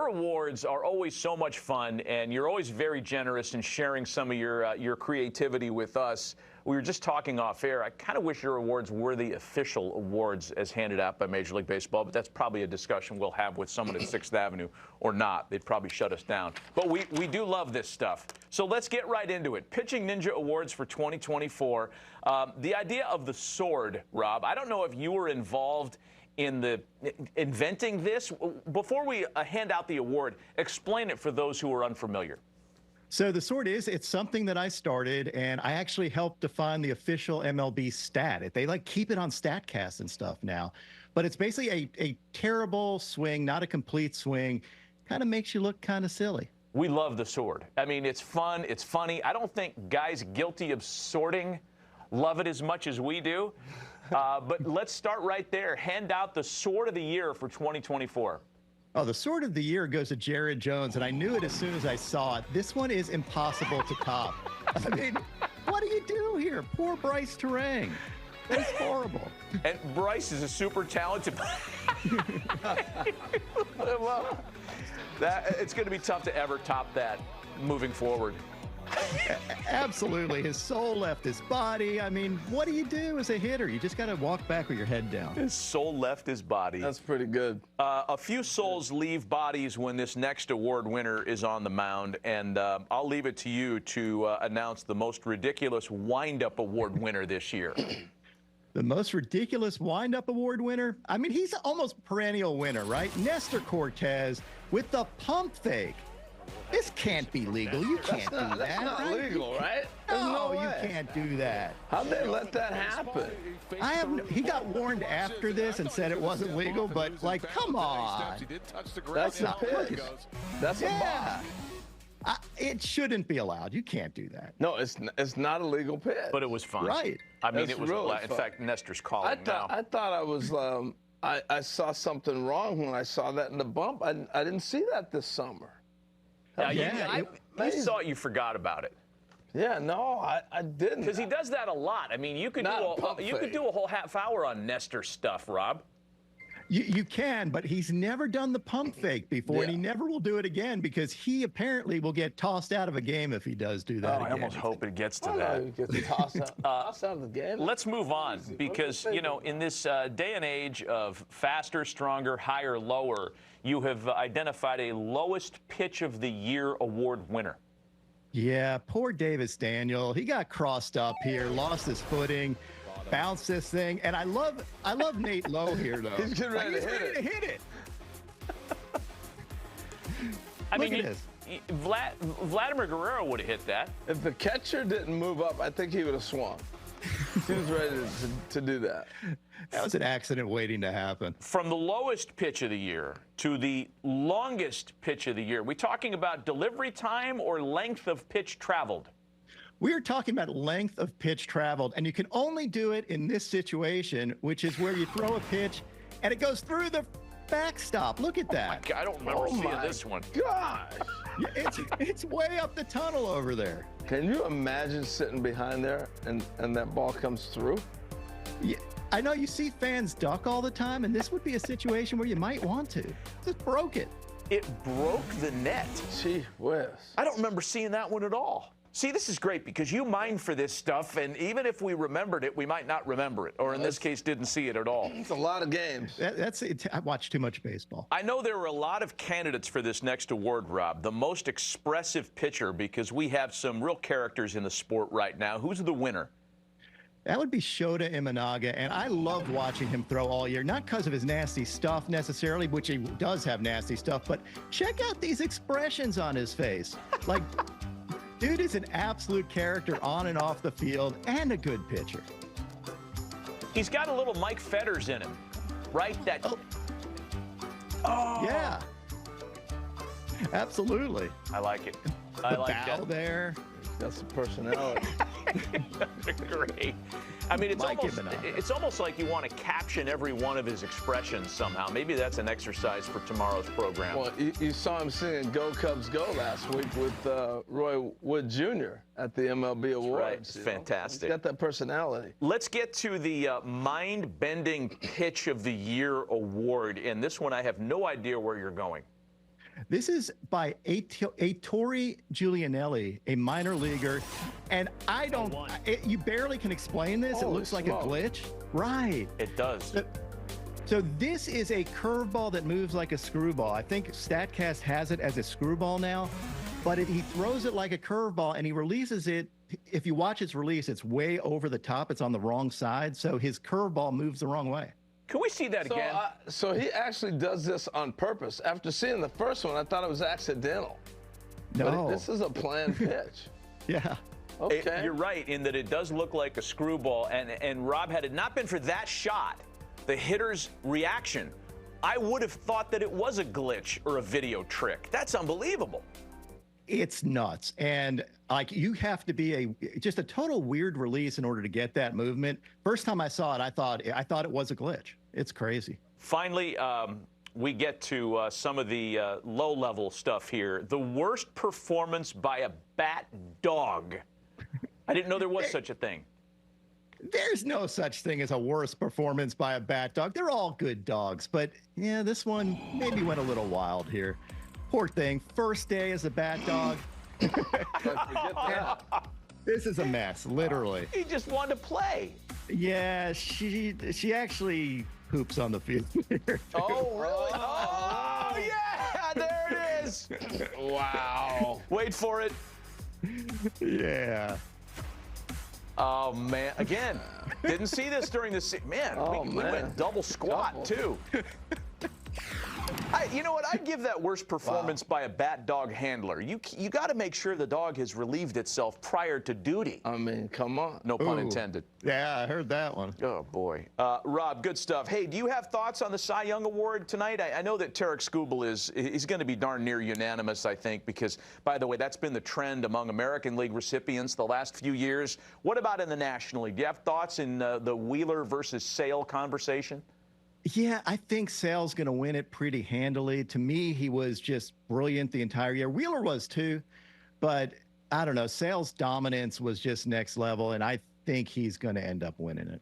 Your awards are always so much fun, and you're always very generous in sharing some of your creativity with us. We were just talking off air. I kind of wish your awards were the official awards as handed out by Major League Baseball, but that's probably a discussion we'll have with someone at 6th Avenue or not. They'd probably shut us down. But we do love this stuff. So let's get right into it. Pitching Ninja Awards for 2024. The idea of the sword, Rob, I don't know if you were involved in inventing this. Before we hand out the award, explain it for those who are unfamiliar. So the sword it's something that I started, and I actually helped define the official MLB stat. They keep it on StatCast and stuff now, but it's basically a terrible swing, not a complete swing. Kind of makes you look kind of silly. We love the sword. I mean, it's fun, it's funny. I don't think guys guilty of sorting love it as much as we do. But let's start right there. Hand out the Sword of the Year for 2024. Oh, the Sword of the Year goes to Jared Jones, and I knew it as soon as I saw it. This one is impossible to top. I mean, what do you do here? Poor Bryce Terang. That's horrible. And Bryce is a super talented it's going to be tough to ever top that moving forward. Absolutely. His soul left his body. I mean, what do you do as a hitter? You just got to walk back with your head down. His soul left his body. That's pretty good. A few souls leave bodies when this next award winner is on the mound, and I'll leave it to you to announce the most ridiculous wind-up award winner this year. The most ridiculous wind-up award winner? I mean, he's almost perennial winner, right? Nestor Cortez with the pump fake. This can't be legal. You can't do that. That's not legal, right? No, you can't do that. How'd they let that happen? He got warned after this and said it wasn't legal, but like, come on. That's a pitch. That's a ball. It shouldn't be allowed. You can't do that. No, it's not a legal pitch. But it was fun. Right. I mean, It's it was really in fun. fact, Nestor's calling now. I thought I was I saw something wrong when I saw that in the bump. I didn't see that this summer. You saw it, you forgot about it. Yeah, no, I didn't. Because he does that a lot. I mean, you could do a whole half hour on Nestor stuff, Rob. You can, but he's never done the pump fake before, and he never will do it again because he apparently will get tossed out of a game if he does do that again. I almost hope it gets to He that. gets tossed out of the game. Let's move on because, you know, in this day and age of faster, stronger, higher, lower, you have identified a lowest pitch of the year award winner. Yeah, poor Davis Daniel. He got crossed up here, lost his footing, bounced this thing, and I love Nate Lowe here though. He's getting ready to hit it. I mean, Vladimir Guerrero would have hit that. If the catcher didn't move up, I think he would have swung. He was ready to do that. That was an accident waiting to happen. From the lowest pitch of the year to the longest pitch of the year, we talking about delivery time or length of pitch traveled? We are talking about length of pitch traveled, and you can only do it in this situation, which is where you throw a pitch and it goes through the backstop. Look at that. I don't remember seeing this one. Gosh. It's way up the tunnel over there. Can you imagine sitting behind there and that ball comes through? Yeah, I know you see fans duck all the time, and this would be a situation where you might want to. Just broke it. It broke the net. Gee whiz. I don't remember seeing that one at all. See, this is great because you mine for this stuff, and even if we remembered it, we might not remember it, or in this case, didn't see it at all. It's a lot of games. That's it. I watch too much baseball. I know there were a lot of candidates for this next award, Rob. The most expressive pitcher, because we have some real characters in the sport right now. Who's the winner? That would be Shota Imanaga, and I loved watching him throw all year, not because of his nasty stuff necessarily, which he does have nasty stuff, but check out these expressions on his face. Like, dude is an absolute character on and off the field and a good pitcher. He's got a little Mike Fetters in him, right? Yeah. Absolutely. I like it. The bow there. That's the personality. Great. I mean, it's almost like you want to caption every one of his expressions somehow. Maybe that's an exercise for tomorrow's program. Well, you saw him singing "Go Cubs Go" last week with Roy Wood Jr. at the MLB Awards. Right. It's fantastic. He's got that personality. Let's get to the Mind-Bending Pitch of the Year award. And this one, I have no idea where you're going. This is by Ettore Giulianelli, a minor leaguer. And I don't, you barely can explain this. Holy it looks like smoke. a glitch. Right. It does. So this is a curveball that moves like a screwball. I think StatCast has it as a screwball now, but he throws it like a curveball and he releases it. If you watch its release, it's way over the top. It's on the wrong side. So his curveball moves the wrong way. Can we see that again? So he actually does this on purpose. After seeing the first one, I thought it was accidental. No. But this is a planned pitch. Yeah. Okay. You're right in that it does look like a screwball. And Rob, had it not been for that shot, the hitter's reaction, I would have thought that it was a glitch or a video trick. That's unbelievable. It's nuts. And like you have to be just a total weird release in order to get that movement. First time I saw it, I thought it was a glitch. It's crazy. Finally, we get to some of the low-level stuff here. The worst performance by a bat dog. I didn't know there was such a thing. There's no such thing as a worst performance by a bat dog. They're all good dogs. But yeah, this one maybe went a little wild here. Poor thing. First day as a bat dog. This is a mess, literally. He just wanted to play. Yeah, she actually poops on the field. Oh, really? Oh, yeah, there it is. Wow. Wait for it. Yeah. Oh, man. Again, didn't see this during the season. Man, we went double squat, too. You know what? I'd give that worst performance by a bat dog handler. You got to make sure the dog has relieved itself prior to duty. I mean, come on. No pun intended. Yeah, I heard that one. Oh, boy. Rob, good stuff. Hey, do you have thoughts on the Cy Young Award tonight? I know that Tarek Skubal is going to be darn near unanimous, I think, because, by the way, that's been the trend among American League recipients the last few years. What about in the National League? Do you have thoughts in the Wheeler versus Sale conversation? Yeah, I think Sale's going to win it pretty handily. To me, he was just brilliant the entire year. Wheeler was too, but I don't know. Sale's dominance was just next level, and I think he's going to end up winning it.